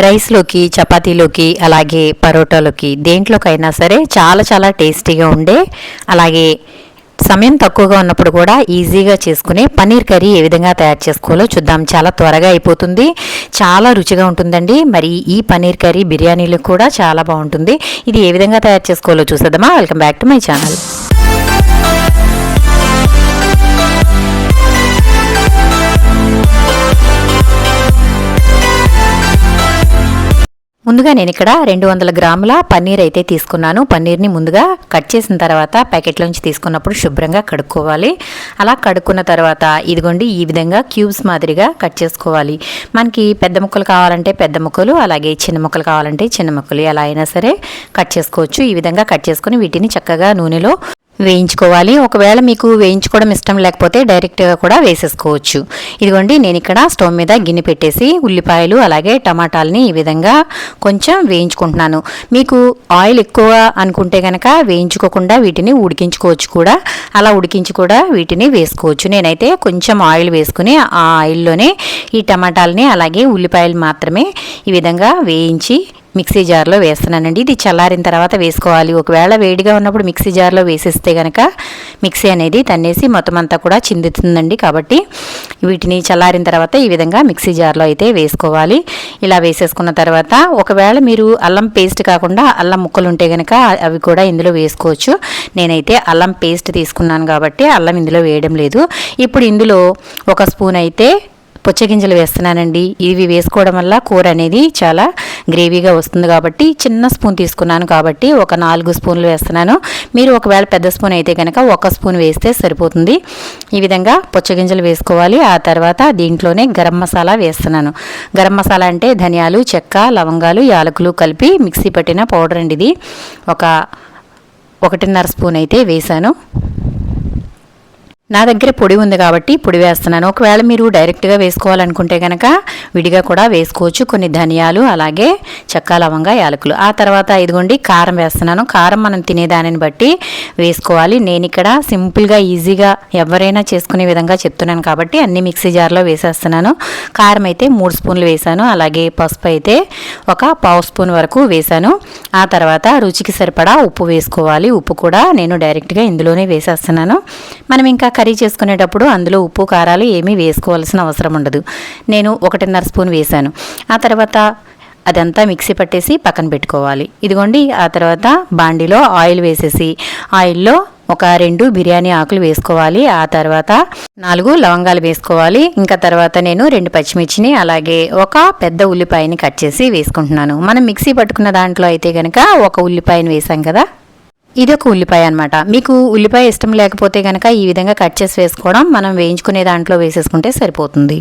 రైస్లోకి, చపాతీలోకి, అలాగే పరోటాలోకి దేంట్లోకైనా సరే చాలా చాలా టేస్టీగా ఉండే, అలాగే సమయం తక్కువగా ఉన్నప్పుడు కూడా ఈజీగా చేసుకునే పన్నీర్ కర్రీ ఏ విధంగా తయారు చేసుకోవాలో చూద్దాం. చాలా త్వరగా అయిపోతుంది, చాలా రుచిగా ఉంటుందండి. మరి ఈ పన్నీర్ కర్రీ బిర్యానీలు కూడా చాలా బాగుంటుంది. ఇది ఏ విధంగా తయారు చేసుకోవాలో చూసేద్దామా? Welcome back to my channel. ముందుగా నేను ఇక్కడ 200 గ్రాముల పన్నీర్ అయితే తీసుకున్నాను. పన్నీర్ని ముందుగా కట్ చేసిన తర్వాత ప్యాకెట్లోంచి తీసుకున్నప్పుడు శుభ్రంగా కడుక్కోవాలి. అలా కడుక్కున్న తర్వాత ఇదిగోండి ఈ విధంగా క్యూబ్స్ మాదిరిగా కట్ చేసుకోవాలి. మనకి పెద్ద ముక్కలు కావాలంటే పెద్ద ముక్కలు, అలాగే చిన్న ముక్కలు కావాలంటే చిన్న ముక్కలు ఎలా అయినా సరే కట్ చేసుకోవచ్చు. ఈ విధంగా కట్ చేసుకుని వీటిని చక్కగా నూనెలో వేయించుకోవాలి. ఒకవేళ మీకు వేయించుకోవడం ఇష్టం లేకపోతే డైరెక్ట్గా కూడా వేసేసుకోవచ్చు. ఇదిగోండి నేను ఇక్కడ స్టవ్ మీద గిన్నె పెట్టేసి ఉల్లిపాయలు అలాగే టమాటాలని ఈ విధంగా కొంచెం వేయించుకుంటున్నాను. మీకు ఆయిల్ ఎక్కువ అనుకుంటే కనుక వేయించుకోకుండా వీటిని ఉడికించుకోవచ్చు కూడా. అలా ఉడికించి కూడా వీటిని వేసుకోవచ్చు. నేనైతే కొంచెం ఆయిల్ వేసుకుని ఆ ఆయిల్లోనే ఈ టమాటాలని అలాగే ఉల్లిపాయలు మాత్రమే ఈ విధంగా వేయించి మిక్సీ జార్లో వేస్తున్నానండి. ఇది చల్లారిన తర్వాత వేసుకోవాలి. ఒకవేళ వేడిగా ఉన్నప్పుడు మిక్సీ జార్లో వేసేస్తే కనుక మిక్సీ అనేది తన్నేసి మొత్తం అంతా కూడా చిందుతుందండి. కాబట్టి వీటిని చల్లారిన తర్వాత ఈ విధంగా మిక్సీ జార్లో అయితే వేసుకోవాలి. ఇలా వేసేసుకున్న తర్వాత ఒకవేళ మీరు అల్లం పేస్ట్ కాకుండా అల్లం ముక్కలు ఉంటే కనుక అవి కూడా ఇందులో వేసుకోవచ్చు. నేనైతే అల్లం పేస్ట్ తీసుకున్నాను కాబట్టి అల్లం ఇందులో వేయడం లేదు. ఇప్పుడు ఇందులో 1 స్పూన్ అయితే పుచ్చగింజలు వేస్తున్నానండి. ఇవి వేసుకోవడం వల్ల కూర అనేది చాలా గ్రేవీగా వస్తుంది కాబట్టి చిన్న స్పూన్ తీసుకున్నాను కాబట్టి ఒక 4 స్పూన్లు వేస్తున్నాను. మీరు ఒకవేళ పెద్ద స్పూన్ అయితే కనుక 1 స్పూన్ వేస్తే సరిపోతుంది. ఈ విధంగా పుచ్చగింజలు వేసుకోవాలి. ఆ తర్వాత దీంట్లోనే గరం మసాలా వేస్తున్నాను. గరం మసాలా అంటే ధనియాలు, చెక్క, లవంగాలు, యాలకులు కలిపి మిక్సీ పట్టిన పౌడర్ అండి. ఇది ఒక 1.5 స్పూన్ అయితే వేశాను. నా దగ్గర పొడి ఉంది కాబట్టి పొడి వేస్తున్నాను. ఒకవేళ మీరు డైరెక్ట్గా వేసుకోవాలనుకుంటే కనుక విడిగా కూడా వేసుకోవచ్చు. కొన్ని ధనియాలు అలాగే చెక్క, లవంగా, యాలకులు. ఆ తర్వాత ఇదిగోండి కారం వేస్తున్నాను. కారం మనం తినేదానిని బట్టి వేసుకోవాలి. నేను ఇక్కడ సింపుల్గా ఈజీగా ఎవరైనా చేసుకునే విధంగా చెప్తున్నాను కాబట్టి అన్ని మిక్సీ జార్లో వేసేస్తున్నాను. కారం అయితే 3 స్పూన్లు వేశాను. అలాగే పసుపు అయితే ఒక 1/2 స్పూన్ వరకు వేశాను. ఆ తర్వాత రుచికి సరిపడా ఉప్పు వేసుకోవాలి. ఉప్పు కూడా నేను డైరెక్ట్గా ఇందులోనే వేసేస్తున్నాను. మనం ఇంకా కర్రీ చేసుకునేటప్పుడు అందులో ఉప్పు కారాలు ఏమీ వేసుకోవాల్సిన అవసరం ఉండదు. నేను 1.5 స్పూన్ వేశాను. ఆ తర్వాత అదంతా మిక్సీ పట్టేసి పక్కన పెట్టుకోవాలి. ఇదిగోండి ఆ తర్వాత బాండిలో ఆయిల్ వేసేసి ఆయిల్లో ఒక 2 బిర్యానీ ఆకులు వేసుకోవాలి. ఆ తర్వాత 4 లవంగాలు వేసుకోవాలి. ఇంకా తర్వాత నేను 2 పచ్చిమిర్చిని అలాగే ఒక పెద్ద ఉల్లిపాయని కట్ చేసి వేసుకుంటున్నాను. మనం మిక్సీ పట్టుకున్న దాంట్లో అయితే కనుక 1 ఉల్లిపాయని వేసాం కదా, ఇది ఒక ఉల్లిపాయ అనమాట. మీకు ఉల్లిపాయ ఇష్టం లేకపోతే కనుక ఈ విధంగా కట్ చేసి వేసుకోవడం, మనం వేయించుకునే దాంట్లో వేసేసుకుంటే సరిపోతుంది.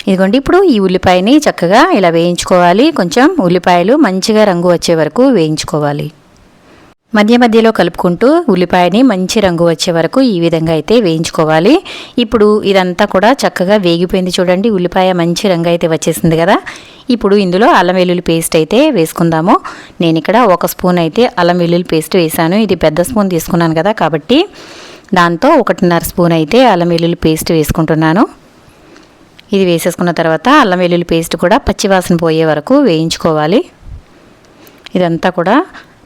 ఇదిగోండి ఇప్పుడు ఈ ఉల్లిపాయని చక్కగా ఇలా వేయించుకోవాలి. కొంచెం ఉల్లిపాయలు మంచిగా రంగు వచ్చే వరకు వేయించుకోవాలి. మధ్య మధ్యలో కలుపుకుంటూ ఉల్లిపాయని మంచి రంగు వచ్చే వరకు ఈ విధంగా అయితే వేయించుకోవాలి. ఇప్పుడు ఇదంతా కూడా చక్కగా వేగిపోయింది చూడండి. ఉల్లిపాయ మంచి రంగు అయితే వచ్చేసింది కదా. ఇప్పుడు ఇందులో అల్లం వెల్లుల్లి పేస్ట్ అయితే వేసుకుందాము. నేను ఇక్కడ 1 స్పూన్ అయితే అల్లం వెల్లుల్లి పేస్ట్ వేసాను. ఇది పెద్ద స్పూన్ తీసుకున్నాను కదా కాబట్టి దాంతో 1.5 స్పూన్ అయితే అల్లం వెల్లుల్లి పేస్ట్ వేసుకుంటున్నాను. ఇది వేసేసుకున్న తర్వాత అల్లం వెల్లుల్లి పేస్ట్ కూడా పచ్చివాసన పోయే వరకు వేయించుకోవాలి. ఇదంతా కూడా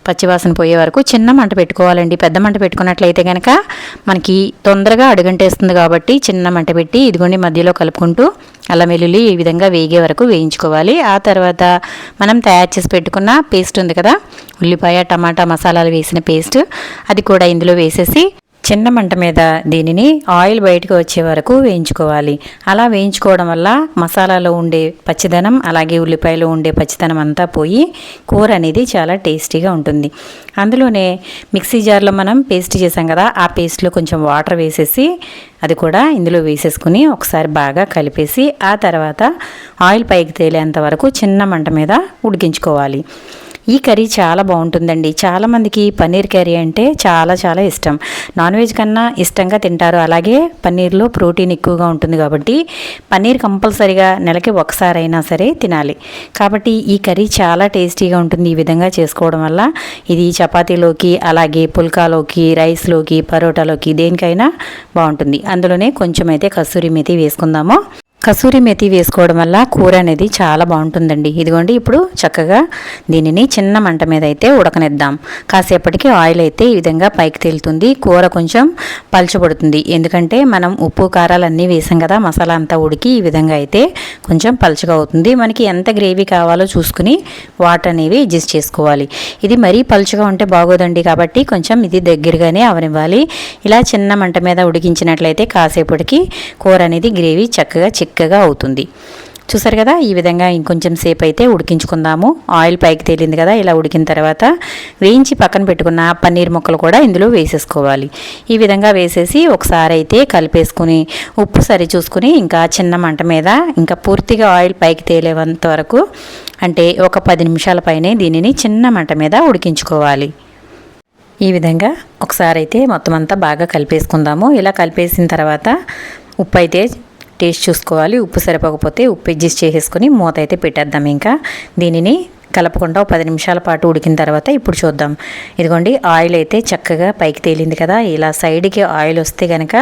పచ్చివాసన పోయే వరకు చిన్న మంట పెట్టుకోవాలండి. పెద్ద మంట పెట్టుకున్నట్లయితే కనుక మనకి తొందరగా అడుగంటేస్తుంది కాబట్టి చిన్న మంట పెట్టి ఇదిగోండి మధ్యలో కలుపుకుంటూ అల్లం వెల్లుల్లి ఈ విధంగా వేగే వరకు వేయించుకోవాలి. ఆ తర్వాత మనం తయారు చేసి పెట్టుకున్న పేస్ట్ ఉంది కదా, ఉల్లిపాయ టమాటా మసాలాలు వేసిన పేస్ట్, అది కూడా ఇందులో వేసేసి చిన్న మంట మీద దీనిని ఆయిల్ బయటకు వచ్చే వరకు వేయించుకోవాలి. అలా వేయించుకోవడం వల్ల మసాలాలో ఉండే పచ్చిదనం అలాగే ఉల్లిపాయలో ఉండే పచ్చిదనం అంతా పోయి కూర అనేది చాలా టేస్టీగా ఉంటుంది. అందులోనే మిక్సీ జార్లో మనం పేస్ట్ చేసాం కదా, ఆ పేస్ట్లో కొంచెం వాటర్ వేసేసి అది కూడా ఇందులో వేసేసుకుని ఒకసారి బాగా కలిపేసి ఆ తర్వాత ఆయిల్ పైకి తేలేంత వరకు చిన్న మంట మీద ఉడికించుకోవాలి. ఈ కర్రీ చాలా బాగుంటుందండి. చాలామందికి పన్నీర్ కర్రీ అంటే చాలా చాలా ఇష్టం. నాన్ వెజ్ కన్నా ఇష్టంగా తింటారు. అలాగే పన్నీర్లో ప్రోటీన్ ఎక్కువగా ఉంటుంది కాబట్టి పన్నీర్ కంపల్సరీగా నెలకి ఒకసారైనా సరే తినాలి. కాబట్టి ఈ కర్రీ చాలా టేస్టీగా ఉంటుంది ఈ విధంగా చేసుకోవడం వల్ల. ఇది చపాతీలోకి అలాగే పుల్కాలోకి రైస్లోకి పరోటాలోకి దేనికైనా బాగుంటుంది. అందులోనే కొంచెం అయితే కస్తూరి మేతి వేసుకుందాము. కసూరి మెతి వేసుకోవడం వల్ల కూర అనేది చాలా బాగుంటుందండి. ఇదిగోండి ఇప్పుడు చక్కగా దీనిని చిన్న మంట మీద అయితే ఉడకనిద్దాం. కాసేపటికి ఆయిల్ అయితే ఈ విధంగా పైకి తేలుతుంది. కూర కొంచెం పలచబడుతుంది. ఎందుకంటే మనం ఉప్పు కారాలు అన్నీ వేసాం కదా, మసాలా అంతా ఉడికి ఈ విధంగా అయితే కొంచెం పలచగా అవుతుంది. మనకి ఎంత గ్రేవీ కావాలో చూసుకుని వాటర్ అనేవి అడ్జస్ట్ చేసుకోవాలి. ఇది మరీ పలుచగా ఉంటే బాగోదండి, కాబట్టి కొంచెం ఇది దగ్గరగానే అవనివ్వాలి. ఇలా చిన్న మంట మీద ఉడికించినట్లయితే కాసేపటికి కూర అనేది గ్రేవీ చిక్కగా అవుతుంది. చూసారు కదా, ఈ విధంగా ఇంకొంచెం సేపు అయితే ఉడికించుకుందాము. ఆయిల్ పైకి తేలింది కదా, ఇలా ఉడికిన తర్వాత వేయించి పక్కన పెట్టుకున్న పన్నీర్ ముక్కలు కూడా ఇందులో వేసేసుకోవాలి. ఈ విధంగా వేసేసి ఒకసారి అయితే కలిపేసుకుని ఉప్పు సరి చూసుకుని ఇంకా చిన్న మంట మీద ఇంకా పూర్తిగా ఆయిల్ పైకి తేలేంత వరకు, అంటే ఒక 10 నిమిషాల పైనే దీనిని చిన్న మంట మీద ఉడికించుకోవాలి. ఈ విధంగా ఒకసారి అయితే మొత్తం అంతా బాగా కలిపేసుకుందాము. ఇలా కలిపేసిన తర్వాత ఉప్పు అయితే టేస్ట్ చూసుకోవాలి. ఉప్పు సరిపోకపోతే ఉప్పు అడ్జస్ట్ చేసేసుకుని మూత అయితే పెట్టేద్దాం. ఇంకా దీనిని కలపకుండా 10 నిమిషాల పాటు ఉడికిన తర్వాత ఇప్పుడు చూద్దాం. ఇదిగోండి ఆయిల్ అయితే చక్కగా పైకి తేలింది కదా, ఇలా సైడ్కి ఆయిల్ వస్తే కనుక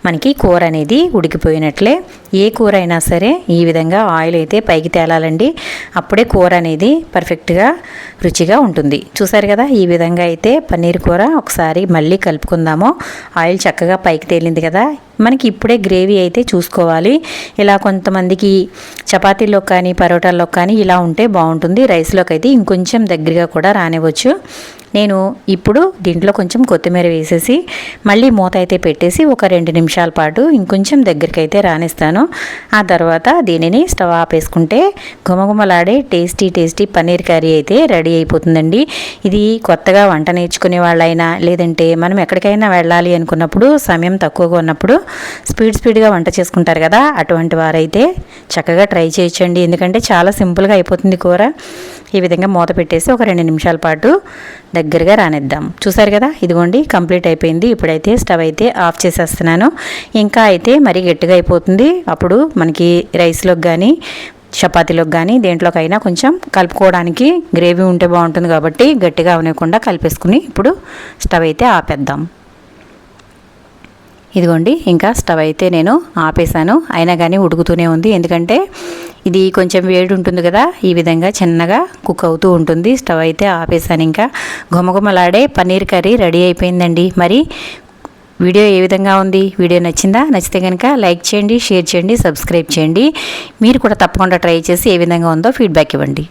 మనకి కూర అనేది ఉడికిపోయినట్లే. ఏ కూర అయినా సరే ఈ విధంగా ఆయిల్ అయితే పైకి తేలాలండి, అప్పుడే కూర అనేది పర్ఫెక్ట్గా రుచిగా ఉంటుంది. చూసారు కదా, ఈ విధంగా అయితే పన్నీర్ కూర ఒకసారి మళ్ళీ కలుపుకుందాము. ఆయిల్ చక్కగా పైకి తేలింది కదా, మనకి ఇప్పుడే గ్రేవీ అయితే చూసుకోవాలి. ఇలా కొంతమందికి చపాతీల్లో కానీ పరోటాల్లో కానీ ఇలా ఉంటే బాగుంటుంది. రైస్లోకి అయితే ఇంకొంచెం దగ్గరగా కూడా రానివ్వచ్చు. నేను ఇప్పుడు దీంట్లో కొంచెం కొత్తిమీర వేసేసి మళ్ళీ మూత అయితే పెట్టేసి ఒక 2 నిమిషాల పాటు ఇంకొంచెం దగ్గరికి అయితే రానిస్తాను. ఆ తర్వాత దీనిని స్టవ్ ఆపేసుకుంటే గుమగుమలాడే టేస్టీ పన్నీర్ కర్రీ అయితే రెడీ అయిపోతుందండి. ఇది కొత్తగా వంట నేర్చుకునే వాళ్ళైనా, లేదంటే మనం ఎక్కడికైనా వెళ్ళాలి అనుకున్నప్పుడు సమయం తక్కువగా ఉన్నప్పుడు స్పీడ్గా వంట చేసుకుంటారు కదా, అటువంటి వారైతే చక్కగా ట్రై చేయొచ్చండి. ఎందుకంటే చాలా సింపుల్గా అయిపోతుంది కూర. ఈ విధంగా మూత పెట్టేసి ఒక 2 నిమిషాల పాటు దగ్గరగా రానిద్దాం. చూసారు కదా, ఇదిగోండి కంప్లీట్ అయిపోయింది. ఇప్పుడైతే స్టవ్ అయితే ఆఫ్ చేసేస్తున్నాను. ఇంకా అయితే మరీ గట్టిగా అయిపోతుంది. అప్పుడు మనకి రైస్లోకి కానీ చపాతీలోకి కానీ దేంట్లోకైనా కొంచెం కలుపుకోవడానికి గ్రేవీ ఉంటే బాగుంటుంది, కాబట్టి గట్టిగా అవనివ్వకుండా కలిపేసుకుని ఇప్పుడు స్టవ్ అయితే ఆపేద్దాం. ఇదిగోండి ఇంకా స్టవ్ అయితే నేను ఆపేసాను. అయినా కానీ ఉడుకుతూనే ఉంది, ఎందుకంటే ఇది కొంచెం వేడి ఉంటుంది కదా, ఈ విధంగా చిన్నగా కుక్ అవుతూ ఉంటుంది. స్టవ్ అయితే ఆపేసాను. ఇంకా గుమగుమలాడే పన్నీర్ కర్రీ రెడీ అయిపోయిందండి. మరి వీడియో ఏ విధంగా ఉంది? వీడియో నచ్చిందా? నచ్చితే కనుక లైక్ చేయండి, షేర్ చేయండి, సబ్స్క్రైబ్ చేయండి. మీరు కూడా తప్పకుండా ట్రై చేసి ఏ విధంగా ఉందో ఫీడ్బ్యాక్ ఇవ్వండి.